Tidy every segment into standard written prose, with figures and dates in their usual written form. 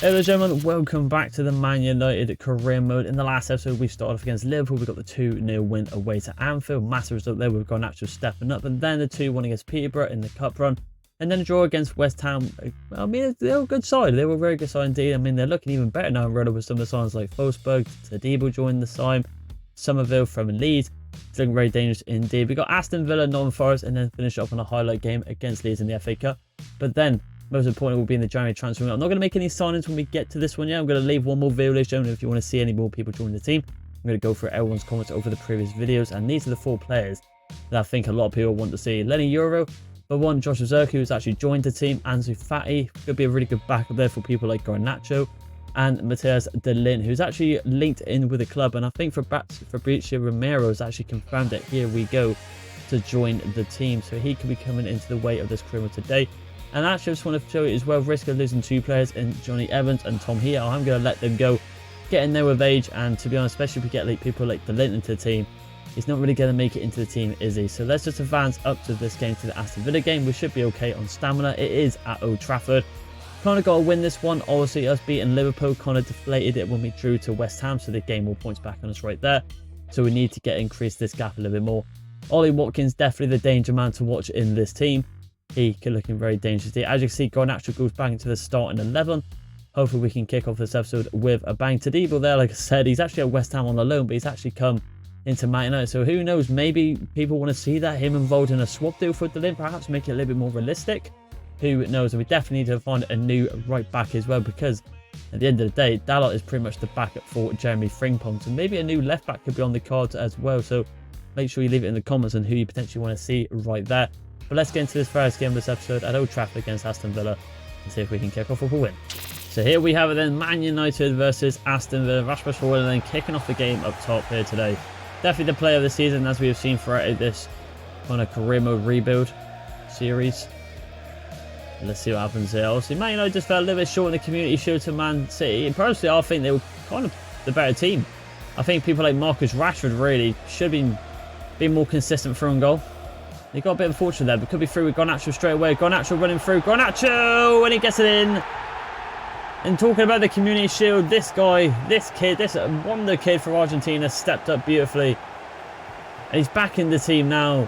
Hello gentlemen, welcome back to the Man United career mode. In the last episode we started off against Liverpool. We got the 2-0 win away to Anfield. Massive result there. We've got Garnacho stepping up, and then the 2-1 against Peterborough in the cup run, and then a draw against West Ham. I mean, they were a good side. They were a very good side indeed. I mean, they're looking even better now in with some of the signs like Forsberg, Tadibo joined the side, Somerville from Leeds. It's looking very dangerous indeed. We got Aston Villa, Nottingham Forest, and then finish up on a highlight game against Leeds in the FA Cup. But then most important will be in the January transfer window. I'm not going to make any signings when we get to this one yet. I'm going to leave one more video list shown if you want to see any more people join the team. I'm going to go through everyone's comments over the previous videos, and these are the 4 players that I think a lot of people want to see. Lenny Euro, but one, Josh Ozerki, who's actually joined the team. Ansu Fati could be a really good backup there for people like Garnacho, and Matthias De Ligt, who's actually linked in with the club. And I think Fabrizio Romero has actually confirmed that here we go to join the team, so he could be coming into the weight of this criminal today. And actually, I just want to show you as well, risk of losing 2 players in Johnny Evans and Tom here. I'm going to let them go, get in there with age, and to be honest, especially if we get like people like De Ligt into the team, he's not really going to make it into the team, is he? So let's just advance up to this game, to the Aston Villa game. We should be okay on stamina. It is at Old Trafford. Kind of got to win this one. Obviously, us beating Liverpool kind of deflated it when we drew to West Ham, so they gained more points back on us right there. So we need to increase this gap a little bit more. Ollie Watkins, definitely the danger man to watch in this team. He could looking very dangerous. As you can see, Garnacho goes back into the starting 11. Hopefully we can kick off this episode with a bang. Tadibo there, like I said, he's actually at West Ham on the loan, but he's actually come into Man United. So who knows, maybe people want to see that, him involved in a swap deal for De Ligt, perhaps make it a little bit more realistic. Who knows? And we definitely need to find a new right back as well, because at the end of the day, Dalot is pretty much the backup for Jeremy Frimpong. So maybe a new left back could be on the cards as well. So make sure you leave it in the comments on who you potentially want to see right there. But let's get into this first game of this episode at Old Trafford against Aston Villa and see if we can kick off with a win. So here we have it then, Man United versus Aston Villa. Rasmus Højlund then kicking off the game up top here today. Definitely the player of the season, as we have seen throughout this kind of career mode rebuild series. Let's see what happens here. Obviously, Man United just fell a little bit short in the Community Shield to Man City. And personally, I think they were kind of the better team. I think people like Marcus Rashford really should have been more consistent through and goal. He got a bit unfortunate there, but could be through with Garnacho straight away. Garnacho running through. Garnacho! And he gets it in. And talking about the Community Shield, this guy, this kid, this wonder kid for Argentina stepped up beautifully. And he's back in the team now.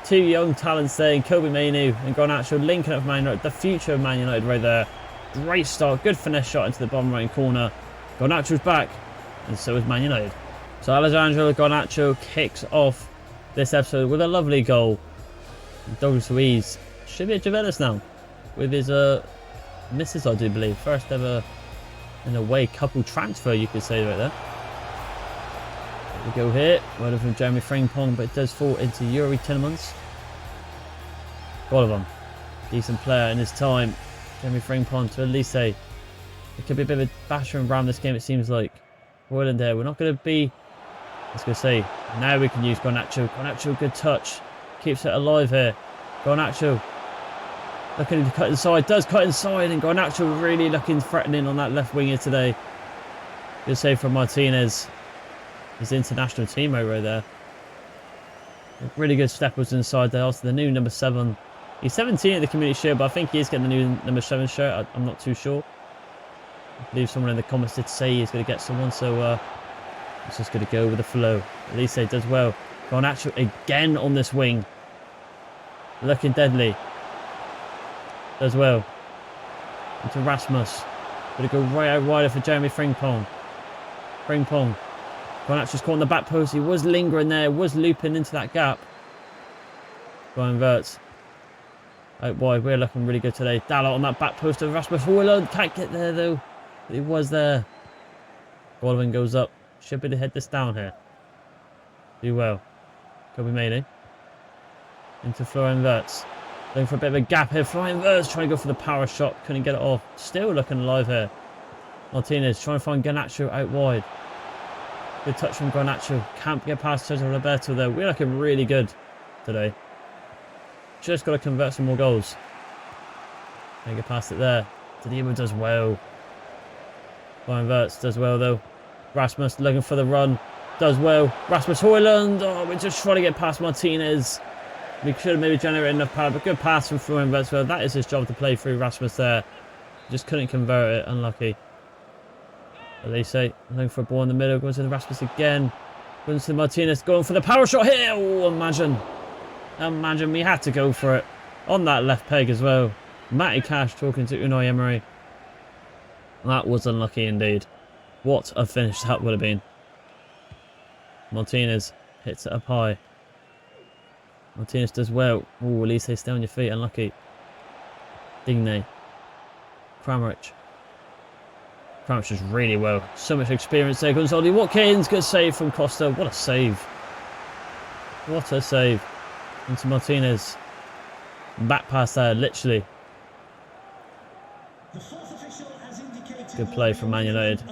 2 young talents there, Kobe Mainoo and Garnacho linking up with Man United. The future of Man United right there. Great start. Good finesse shot into the bottom right corner. Garnacho's back. And so is Man United. So Alejandro Garnacho kicks off this episode with a lovely goal. Douglas Luiz should be at Juventus now with his missus, I do believe. First ever in a way couple transfer, you could say right there. We go here. Well from Jeremy Frimpong, but it does fall into Yuri Tillemans. Golovin, decent player in his time. Jeremy Frimpong to Elise. It could be a bit of a basher and ram this game, it seems like. Højlund there. We're not going to be, I was going to say, now we can use Garnacho. Garnacho, good touch. Keeps it alive here. Garnacho looking to cut inside. Does cut inside, and Garnacho really looking threatening on that left winger today. Good save from Martinez. His international teammate right there. A really good steppers inside there. Also the new number 7. He's 17 at the Community Shield, but I think he is getting the new number 7 shirt. I'm not too sure. I believe someone in the comments did say he's going to get someone, so he's just going to go with the flow. Elise does well. Garnacho again on this wing. Looking deadly. Does well. Into Rasmus. Going to go right out wider for Jeremy Frimpong. Frimpong. Garnacho's caught on the back post. He was lingering there. Was looping into that gap. Brian Wirtz. Out wide. We're looking really good today. Dalot on that back post of Rasmus Højlund. Can't get there though. But he was there. Golovin goes up. Should be able to head this down here. Do well. Kobe Mainoo. Into Florian Wirtz. Looking for a bit of a gap here. Florian Wirtz trying to go for the power shot. Couldn't get it off. Still looking alive here. Martinez trying to find Garnacho out wide. Good touch from Garnacho. Can't get past Cesar Roberto though. We're looking really good today. Just got to convert some more goals. Can't get past it there. Tadibo does well. Florian Wirtz does well though. Rasmus looking for the run. Does well. Rasmus Højlund. Oh, we're just trying to get past Martinez. We should have maybe generated enough power, but good pass from Florian Wirtz. That is his job to play through Rasmus there. Just couldn't convert it. Unlucky. Elise looking for a ball in the middle. Goes to the Rasmus again. Goes to Martinez. Going for the power shot here. Oh, imagine. Imagine we had to go for it. On that left peg as well. Matty Cash talking to Unai Emery. That was unlucky indeed. What a finish that would have been. Martinez hits it up high. Martinez does well. Oh, Elise, stay on your feet. Unlucky. Digne. Kramaric. Kramaric does really well. So much experience there. Goes Ollie Watkins. Good save from Costa. What a save. What a save. Into Martinez. Back pass there, literally. Good play from Man United.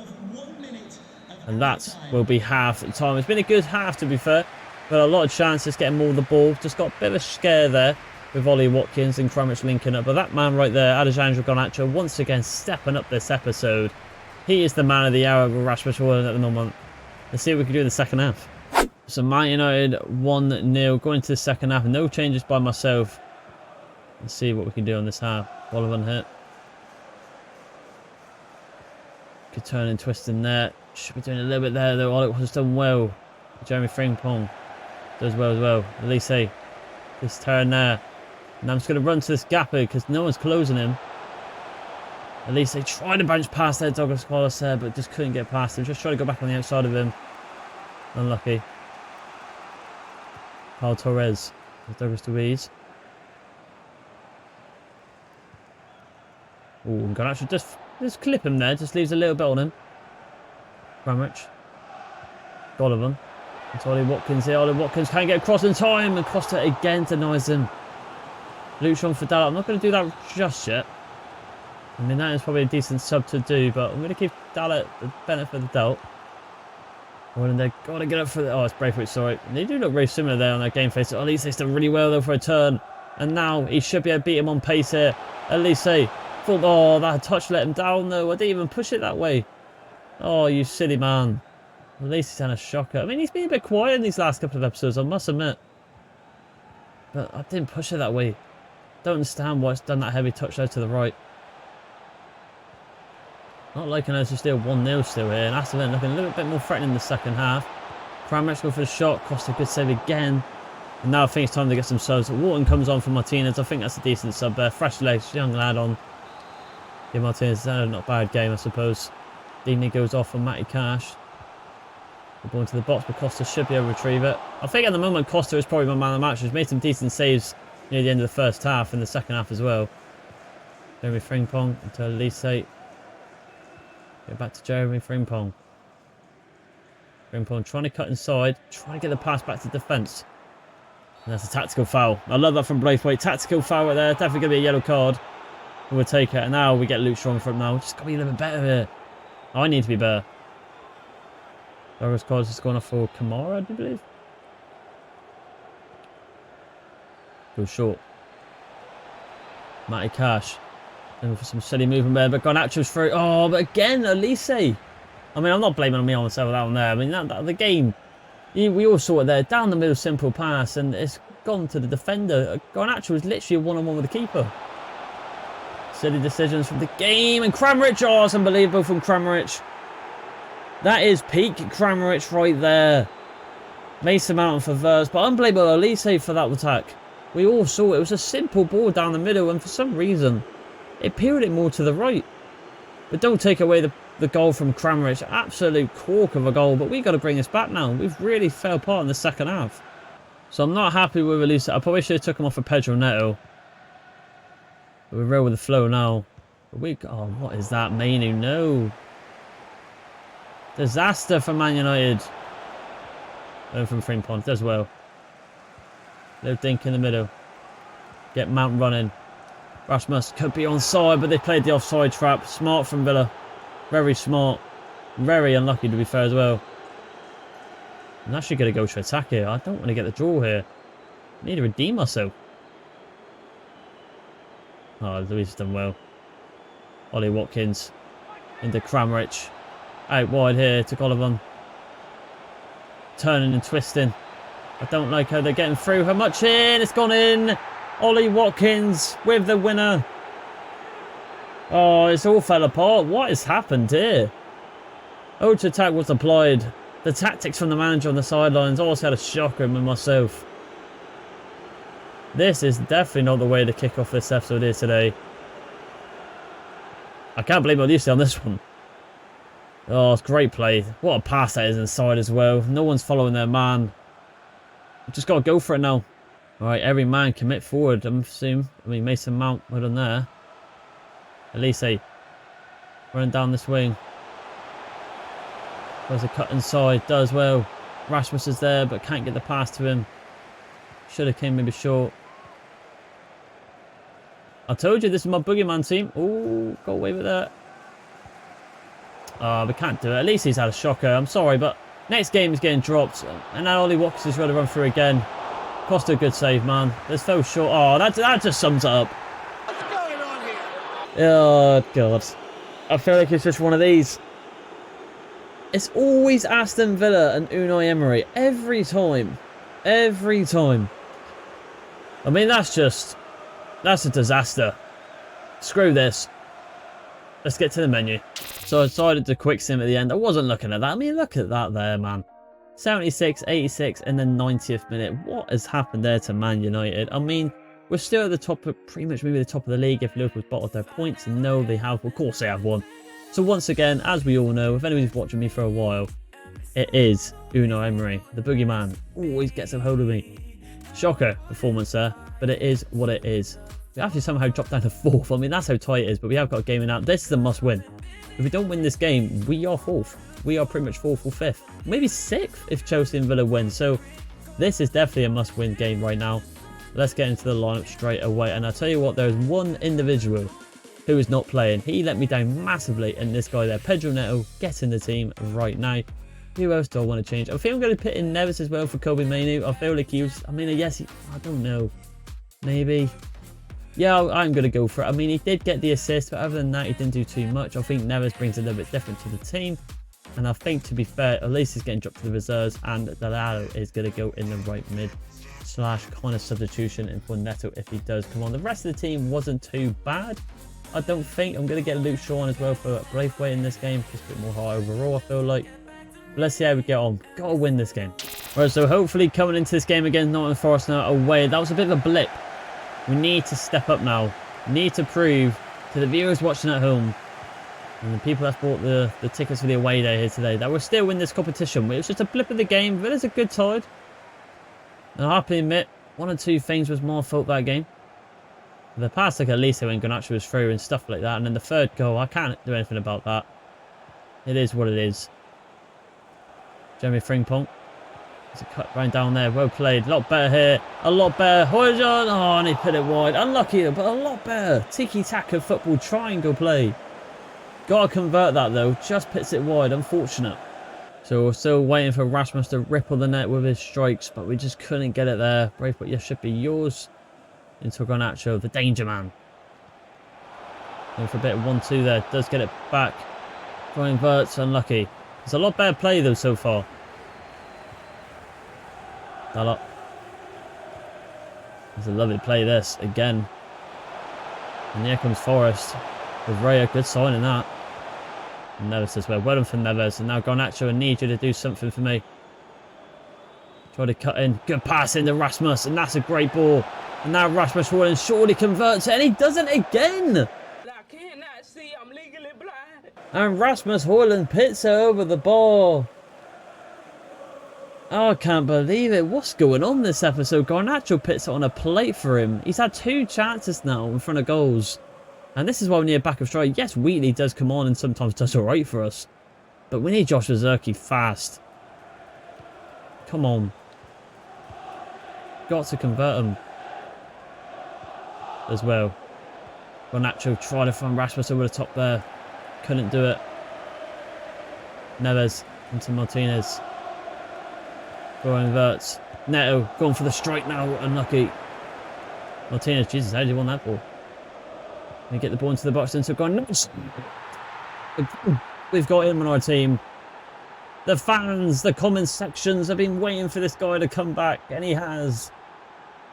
And that will be half time. It's been a good half, to be fair. But a lot of chances getting more of the ball. Just got a bit of a scare there with Ollie Watkins and Kramaric linking up. But that man right there, Alejandro Garnacho, once again stepping up this episode. He is the man of the hour with Rasmus Højlund at the moment. Let's see what we can do in the second half. So Man United 1-0 going to the second half. No changes by myself. Let's see what we can do on this half. Bolivan hit. Good turn and twist in there. Should be doing a little bit there though. All it was done well. Jeremy Frimpong does well as well. Elise. This turn there. And I'm just going to run to this gap here because no one's closing him. Elise tried to bounce past there, Douglas Wallace there, but just couldn't get past him. Just trying to go back on the outside of him. Unlucky. Carl Torres with Douglas Luiz. Oh, I'm going to actually just clip him there. Just leaves a little bit on him. Kramaric. Golovin. It's Ollie Watkins here. Ollie Watkins can't get across in time. And Costa again denies him. Lucian Fidala. I'm not going to do that just yet. I mean, that is probably a decent sub to do. But I'm going to give Dalla the benefit of the doubt. And they've got to get up for the... Oh, it's Braithwaite, sorry. They do look very similar there on their game face. Elise done really well, though, for a turn. And now he should be able to beat him on pace here. Elise. Oh, that touch let him down, though. I didn't even push it that way. Oh, you silly man. At least he's had a shocker. I mean, he's been a bit quiet in these last couple of episodes, I must admit. But I didn't push it that way. Don't understand why it's done that heavy touch there to the right. Not liking us to still 1-0 still here. And Aston looking a little bit more threatening in the second half. Kramaric going for the shot. Costa good save again. And now I think it's time to get some subs. Wharton comes on for Martinez. I think that's a decent sub there. Fresh legs, young lad on. Yeah, Martinez, not a bad game, I suppose. Dini goes off on Matty Cash. The ball into the box, but Costa should be able to retrieve it. I think at the moment Costa is probably my man of the match. He's made some decent saves near the end of the first half and the second half as well. Jeremy Frimpong into Elise. Get back to Jeremy Frimpong. Frimpong trying to cut inside, trying to get the pass back to defence. And that's a tactical foul. I love that from Braithwaite. Tactical foul right there. Definitely going to be a yellow card. We'll take it. And now we get Luke Strong from now. Just got to be a little bit better here. I need to be better. Douglas Costa is going off for Kamara, I do believe. Go short. Matty Cash. Looking for some silly movement there, but Garnacho's through. Oh, but again, Elise. I mean, I'm not blaming me on myself with that one there. I mean, the game, we all saw it there. Down the middle, simple pass, and it's gone to the defender. Garnacho was literally a one-on-one with the keeper. Silly decisions from the game. And Kramaric, oh, it's unbelievable from Kramaric. That is peak Kramaric right there. Mason Mount for Verse, but unbelievable Elise for that attack. We all saw it. It was a simple ball down the middle, and for some reason, it peeled it more to the right. But don't take away the goal from Kramaric. Absolute cork of a goal, but we've got to bring this back now. We've really fell apart in the second half. So I'm not happy with Elise. I probably should have took him off for Pedro Neto. But we're real with the flow now. But oh, what is that? Mainu, no. Disaster for Man United. And from Frimpong does well. Little dink in the middle. Get Mount running. Rasmus could be onside, but they played the offside trap. Smart from Villa. Very smart. Very unlucky, to be fair, as well. I'm actually going to go to attack here. I don't want to get the draw here. I need to redeem myself. Oh, Luis has done well. Ollie Watkins into Kramaric. Out wide here to Golovin. Turning and twisting. I don't like how they're getting through. How much in? It's gone in. Ollie Watkins with the winner. Oh, it's all fell apart. What has happened here? Ultra attack was applied. The tactics from the manager on the sidelines also had a shocker with myself. This is definitely not the way to kick off this episode here today. I can't believe I used to on this one. Oh, it's great play. What a pass that is inside as well. No one's following their man. Just got to go for it now. Alright, every man commit forward, I'm assuming. I mean, Mason Mount, well done there. Elise running down this wing. There's a cut inside, does well. Rasmus is there, but can't get the pass to him. Should have came maybe short. I told you this is my boogeyman team. Oh, got away with that. Oh, we can't do it. At least he's had a shocker. I'm sorry, but next game is getting dropped. And now Ollie Watkins is going to run through again. Cost a good save, man. There's fell short. Oh, that just sums it up. What's going on here? Oh, God. I feel like it's just one of these. It's always Aston Villa and Unai Emery. Every time. Every time. I mean, that's a disaster. Screw this. Let's get to the menu. So I decided to quick sim at the end. I wasn't looking at that. I mean, look at that there, man. 76, 86, and then 90th minute. What has happened there to Man United? I mean, we're still at the top of, pretty much maybe the top of the league if Liverpool's bottled their points. And no, they have. Of course they have won. So once again, as we all know, if anybody's watching me for a while, it is Unai Emery. The boogeyman always gets a hold of me. Shocker performance there, but it is what it is. We have to somehow drop down to 4th. I mean, that's how tight it is, but we have got a game in out. This is a must win. If we don't win this game, we are 4th. We are pretty much 4th or 5th. Maybe 6th if Chelsea and Villa win. So this is definitely a must win game right now. Let's get into the lineup straight away. And I'll tell you what, there is one individual who is not playing. He let me down massively. And this guy there, Pedro Neto, gets in the team right now. Who else do I want to change? I think I'm going to put in Neves as well for Kobe Mainoo. I feel like he was, I mean, yes, I don't know. Maybe. Yeah, I'm going to go for it. I mean, he did get the assist, but other than that, he didn't do too much. I think Neves brings a little bit different to the team. And I think, to be fair, at least he's getting dropped to the reserves. And Dalado is going to go in the right mid / kind of substitution in for Neto if he does come on. The rest of the team wasn't too bad. I don't think. I'm going to get Luke Shaw on as well for Braithwaite in this game. Just a bit more high overall, I feel like. But let's see how we get on. Got to win this game. Right, so hopefully coming into this game against Nottingham Forest now away. That was a bit of a blip. We need to step up now. We need to prove to the viewers watching at home and the people that bought the tickets for the away day here today that we're still in this competition. It was just a blip of the game. Villa's a good side. And I have to admit, one or two things was my fault that game. The pass like Elise when Garnacho was through and stuff like that. And then the third goal, I can't do anything about that. It is what it is. Jeremy Frimpong. There's a cut right down there. Well played. A lot better here. A lot better. Højlund. Oh, and he put it wide. Unlucky, but a lot better. Tiki-taka football triangle play. Got to convert that, though. Just puts it wide. Unfortunate. So we're still waiting for Rasmus to ripple the net with his strikes, but we just couldn't get it there. Braithwaite, yes, should be yours. Into Garnacho, the danger man. Going for a bit of 1-2 there. Does get it back. Try inverts. Unlucky. It's a lot better play, though, so far. That up. It's a lovely play, this, again. And here comes Forest. With Raya, good sign in that. And Neves as well. Well done for Neves. And now Garnacho, I need you to do something for me. Try to cut in. Good pass into Rasmus. And that's a great ball. And now Rasmus Højlund surely converts it. And he does it again. I cannot see. I'm legally blind. And Rasmus Højlund pits it over the ball. Oh, I can't believe it. What's going on this episode? Garnacho pits it on a plate for him. He's had 2 chances now in front of goals. And this is why we need a backup striker. Yes, Wheatley does come on and sometimes does alright for us. But we need Josh Zerke fast. Come on. Got to convert him. As well. Garnacho tried to find Rasmus over the top there. Couldn't do it. Neves into Martinez. Go inverts. Neto going for the strike now. Unlucky. Martinez, Jesus, how did you want that ball? We get the ball into the box and so gone. We've got him on our team. The fans, the comment sections have been waiting for this guy to come back, and he has.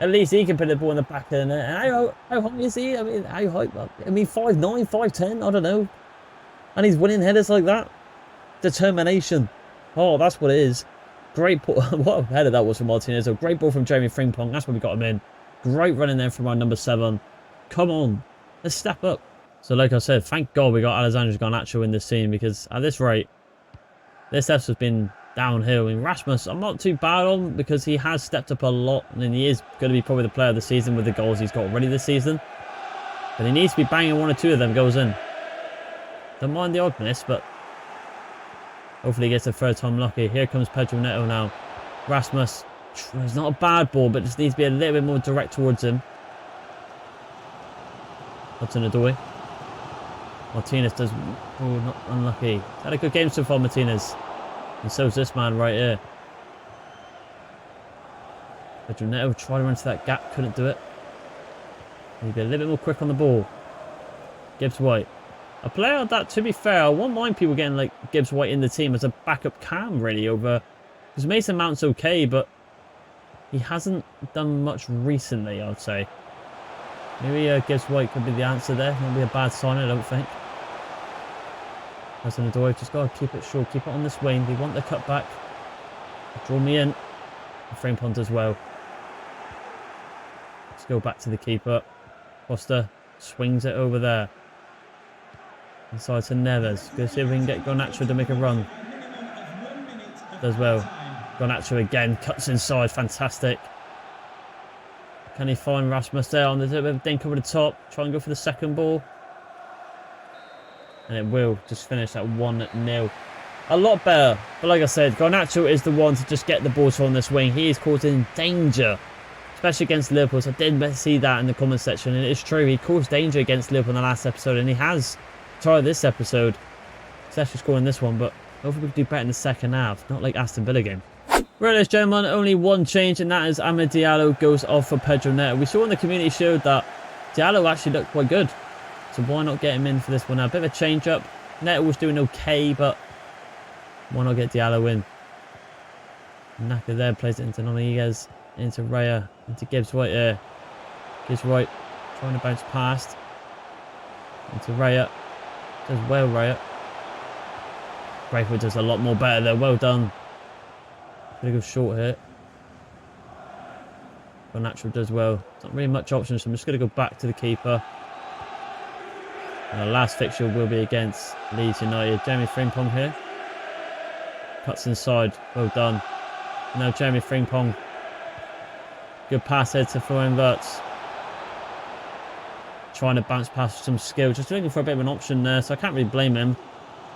At least he can put the ball in the back of the net. And how high is he? I mean, how high? I mean, 5'9", 5'10", I don't know. And he's winning headers like that. determination. Oh, that's what it is. Great ball. What a header that was from Martinez. A great ball from Jeremy Frimpong. That's where we got him in. Great running there from our number 7. Come on. Let's step up. So like I said, thank God we got Alexander Garnacho in this team, because at this rate, this episode's been downhill. And Rasmus, I'm not too bad on, because he has stepped up a lot, and he is going to be probably the player of the season with the goals he's got already this season. But he needs to be banging 1 or 2 of them goals in. Don't mind the odd miss, but hopefully he gets a third time lucky. Here comes Pedro Neto now. Rasmus, it's not a bad ball, but just needs to be a little bit more direct towards him. Hudson-Odoi. Martinez does... Oh, not unlucky. He's had a good game so far, Martinez. And so's this man right here. Pedro Neto tried to run into that gap, couldn't do it. Need to be a little bit more quick on the ball. Gibbs White. A player that, to be fair, I won't mind people getting like Gibbs White in the team as a backup cam, really, over... Because Mason Mount's okay, but he hasn't done much recently, I'd say. Maybe Gibbs White could be the answer there. Won't be a bad sign, I don't think. Hudson-Odoi, just got to keep it short, keep it on this wing. They want the cut back. Draw me in. Frame punt as well. Let's go back to the keeper. Costa swings it over there. Inside to Neves. Go see if we can get Garnacho to make a run. Does well. Garnacho again. Cuts inside. Fantastic. Can he find Rasmus there on the bit of dink over the top? Try and go for the second ball. And it will just finish at 1-0. A lot better. But like I said, Garnacho is the one to just get the ball on this wing. He is causing danger. Especially against Liverpool. So I did see that in the comment section. And it's true. He caused danger against Liverpool in the last episode. And he has tried this episode. He's actually scoring this one. But hopefully we can do better in the second half. Not like Aston Villa game. Right, ladies and gentlemen, only one change, and that is Amad Diallo goes off for Pedro Neto. We saw in the community shield that Diallo actually looked quite good. So why not get him in for this one now? A bit of a change up. Neto was doing okay, but why not get Diallo in? Naka there plays it into Noniguez, into Raya, into Gibbs White here. Gibbs White trying to bounce past. Into Raya. Does well, Raya. Braithwaite does a lot more better there. Well done. Gonna go short here. Garnacho does well. Not really much options, so I'm just going to go back to the keeper. And the last fixture will be against Leeds United. Jeremy Frimpong here. Cuts inside. Well done. Now Jeremy Frimpong. Good pass head to Florian Wirtz. Trying to bounce past some skill. Just looking for a bit of an option there, so I can't really blame him.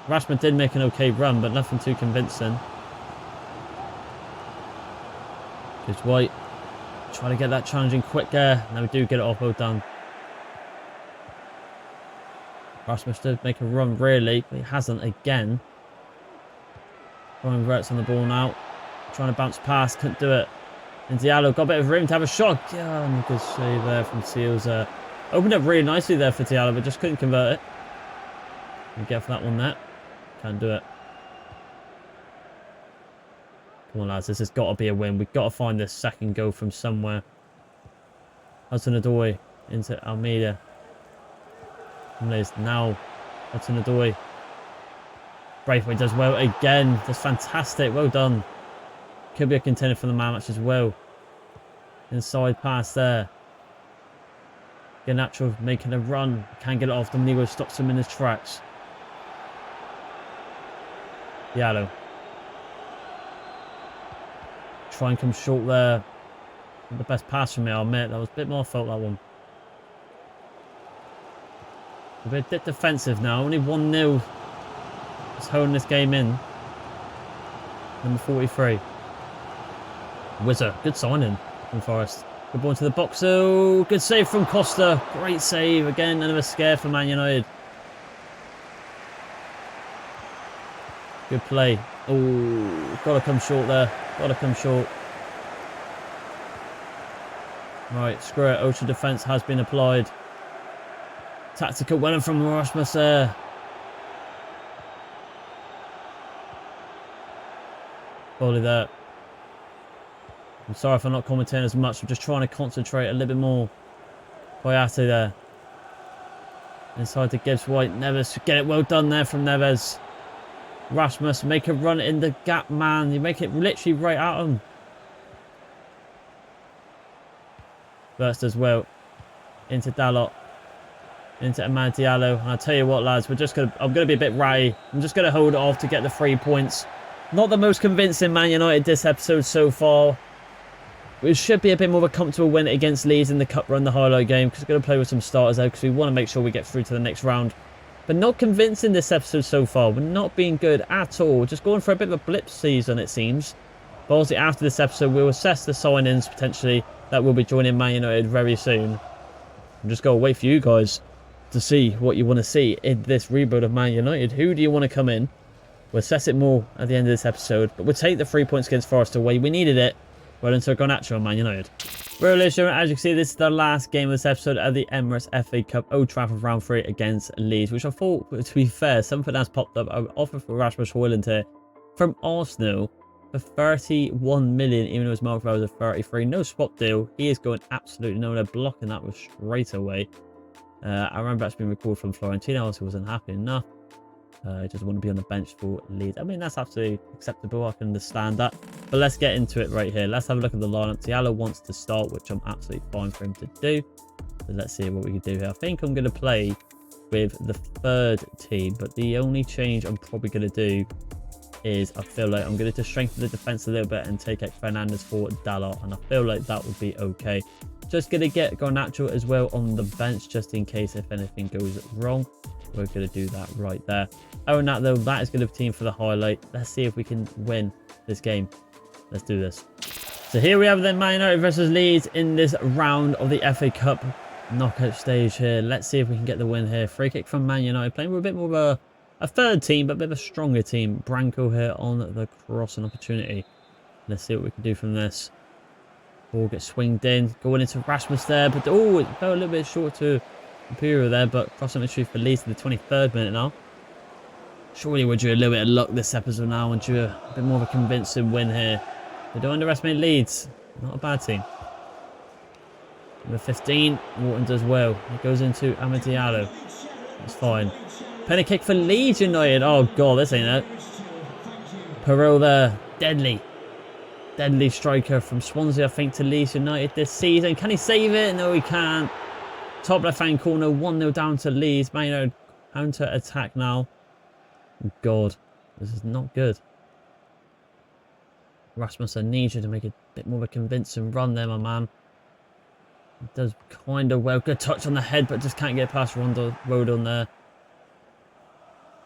Rashford did make an okay run, but nothing too convincing. Gibbs White. Trying to get that challenging quick there. Now we do get it off. Well done. Rasmus did make a run really, but he hasn't again. Florian Wirtz on the ball now. Trying to bounce past. Couldn't do it. And Diallo got a bit of room to have a shot. Yeah, and a good save there from Seals. Opened up really nicely there for Diallo, but just couldn't convert it. And get for that one there. Can't do it. Come on, lads. This has got to be a win. We've got to find this second goal from somewhere. Hudson-Odoi into Almeida. Now Hudson-Odoi. Braithwaite does well again. That's fantastic. Well done. Could be a contender for the man match as well. Inside pass there. Garnacho making a run. Can't get it off. Domingo stops him in his tracks. Diallo. Try and come short there. Not the best pass from me, I'll admit. That was a bit more fault, that one. A bit defensive now. Only 1-0. Just holding this game in. Number 43. Wizard. Good signing from Forest. Good ball into the box. Oh, good save from Costa. Great save. Again, another scare for Man United. Good play. Oh, got to come short there. Got to come short. Right, screw it. Ultra defence has been applied. Tactical winner from Rasmus there. Volley there. I'm sorry if I'm not commentating as much. I'm just trying to concentrate a little bit more. Boyate there. Inside to Gibbs White. Neves. Get it well done there from Neves. Rasmus, make a run in the gap, man. You make it literally right at him. Burst as well. Into Dalot. Into Amad Diallo. And I'll tell you what, lads, I'm going to be a bit ratty. I'm just going to hold it off to get the 3 points. Not the most convincing Man United this episode so far. It should be a bit more of a comfortable win against Leeds in the cup run, the highlight game. Because we're going to play with some starters there. Because we want to make sure we get through to the next round. But not convincing this episode so far. We're not being good at all. Just going for a bit of a blip season, it seems. But obviously after this episode, we'll assess the signings potentially that will be joining Man United very soon. I'm just going to wait for you guys to see what you want to see in this rebuild of Man United. Who do you want to come in? We'll assess it more at the end of this episode. But we'll take the 3 points against Forest away. We needed it. Well, into Garnacho and Man United. Well, as you can see, this is the last game of this episode of the Emirates FA Cup Old Trafford round 3 against Leeds, which I thought, to be fair, something has popped up. An offer for Rasmus Højlund here from Arsenal for 31 million, even though his market value was at 33. No swap deal. He is going absolutely nowhere. Blocking that was straight away. I remember that's been recalled from Florentino. Obviously wasn't happy enough. I just want to be on the bench for Leeds. I mean, that's absolutely acceptable. I can understand that. But let's get into it right here. Let's have a look at the lineup. Diallo wants to start, which I'm absolutely fine for him to do. So let's see what we can do here. I think I'm going to play with the third team. But the only change I'm probably going to do is I feel like I'm going to just strengthen the defense a little bit and take out Fernandes for Dalot. And I feel like that would be okay. Just going to get Garnacho as well on the bench just in case if anything goes wrong. We're going to do that right there. Oh, and that though, that is going to be team for the highlight. Let's see if we can win this game. Let's do this. So here we have then Man United versus Leeds in this round of the FA Cup knockout stage here. Let's see if we can get the win here. Free kick from Man United, playing with a bit more of a third team, but a bit of a stronger team. Branco here on the crossing opportunity. Let's see what we can do from this. Ball gets swinged in, going into Rasmus there, but oh, it fell a little bit short to Imperial there, but crossing entry for Leeds to the 23rd minute now. Surely we're due a little bit of luck this episode now and due a bit more of a convincing win here. But don't underestimate Leeds. Not a bad team. Number 15, Wharton does well. It goes into Amad Diallo. That's fine. Penny kick for Leeds United. Oh god, this ain't it. Perot there. Deadly. Deadly striker from Swansea, I think, to Leeds United this season. Can he save it? No, he can't. Top left-hand corner, 1-0 down to Leeds. Man United counter-attack now. Oh, God, this is not good. Rasmus, I need you to make a bit more of a convincing run there, my man. He does kind of well. Good touch on the head, but just can't get past Rodon there.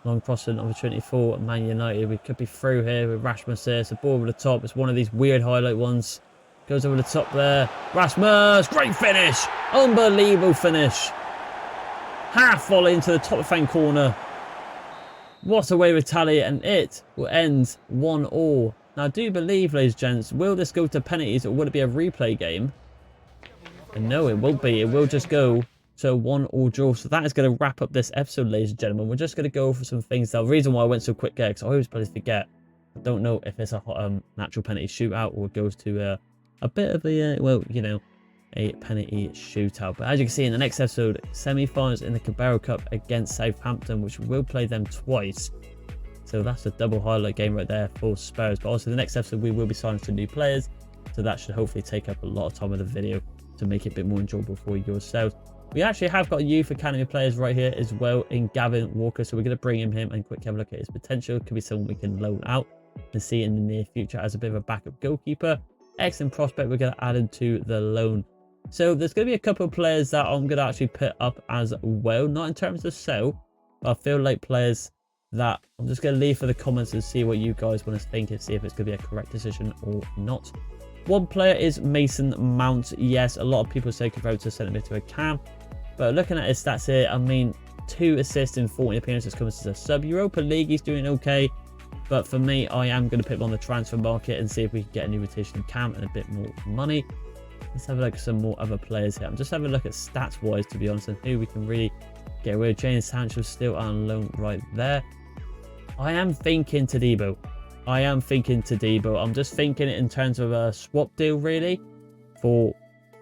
Long crossing opportunity for Man United. We could be through here with Rasmus here. It's a ball over the top. It's one of these weird highlight ones. Goes over the top there. Rasmus, great finish. Unbelievable finish. Half volley into the top left-hand corner. What a way to retaliate, and it will end 1-1. Now, I do believe, ladies and gents, will this go to penalties or will it be a replay game? And no, it won't be. It will just go to a 1-1 draw. So that is going to wrap up this episode, ladies and gentlemen. We're just going to go over some things. The reason why I went so quick there, because I always probably forget. I don't know if it's a natural penalty shootout or it goes to a bit of a, well, you know, a penalty shootout. But as you can see in the next episode, semi-finals in the Carabao Cup against Southampton, which we will play them twice. So that's a double highlight game right there for Spurs. But also the next episode, we will be signing some new players. So that should hopefully take up a lot of time of the video to make it a bit more enjoyable for yourselves. We actually have got youth academy players right here as well in Gavin Walker. So we're going to bring him and quickly have a look at his potential. Could be someone we can loan out and see in the near future as a bit of a backup goalkeeper. Excellent prospect. We're going to add him to the loan. So there's going to be a couple of players that I'm going to actually put up as well. Not in terms of sell, but I feel like players that I'm just going to leave for the comments and see what you guys want to think and see if it's going to be a correct decision or not. One player is Mason Mount. Yes, a lot of people say convert to centre mid to a cam. But looking at his stats here, I mean, 2 assists in 40 appearances comes as a sub. Europa League, he's doing okay. But for me, I am going to put him on the transfer market and see if we can get a new rotation cam and a bit more money. Let's have a look at some more other players here. I'm just having a look at stats-wise, to be honest, and who we can really get away with. James Sancho still on loan right there. I am thinking Todibo. I'm just thinking in terms of a swap deal, really, for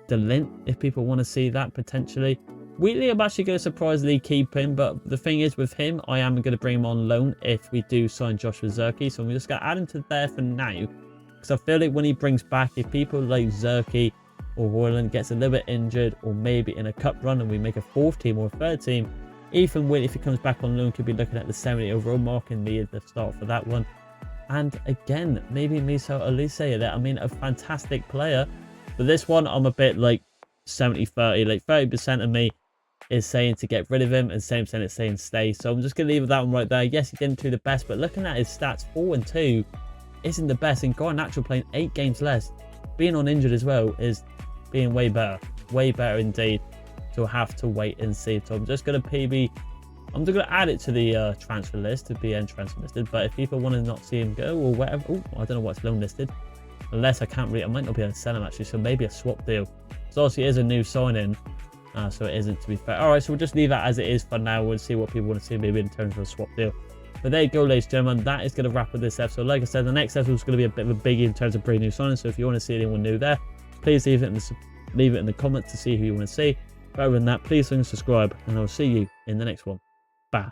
the Lint, if people want to see that potentially. Wheatley, I'm actually going to surprisingly keep him, but the thing is with him, I am going to bring him on loan if we do sign Joshua Zerke. So I'm just going to add him to there for now, because I feel like when he brings back, if people like Zerke or Royland gets a little bit injured, or maybe in a cup run and we make a 4th team or a 3rd team, Ethan Wheatley, if he comes back on loan, could be looking at the 70 overall mark and me at the start for that one. And again, maybe Miso Elise there. I mean, a fantastic player, but this one I'm a bit like 70-30, like 30% of me is saying to get rid of him and 70% is saying stay. So I'm just going to leave that one right there. Yes, he didn't do the best, but looking at his stats, 4 and 2 isn't the best. And Garnacho playing 8 games less, being on injured as well, is being way better indeed. So we'll have to wait and see. So I'm just going to I'm just going to add it to the transfer list, to BN transfer listed. But if people want to not see him go or whatever, oh, I don't know what's loan listed. Unless I can't read, I might not be able to sell him actually. So maybe a swap deal. So obviously it is a new sign-in. So it isn't, to be fair. Alright, so we'll just leave that as it is for now. We'll see what people want to see maybe in terms of a swap deal. But there you go, ladies and gentlemen. That is going to wrap up this episode. Like I said, the next episode is going to be a bit of a biggie in terms of bringing new signings. So if you want to see anyone new there, please leave it in the comments to see who you want to see. But other than that, please subscribe, and I'll see you in the next one. Bye.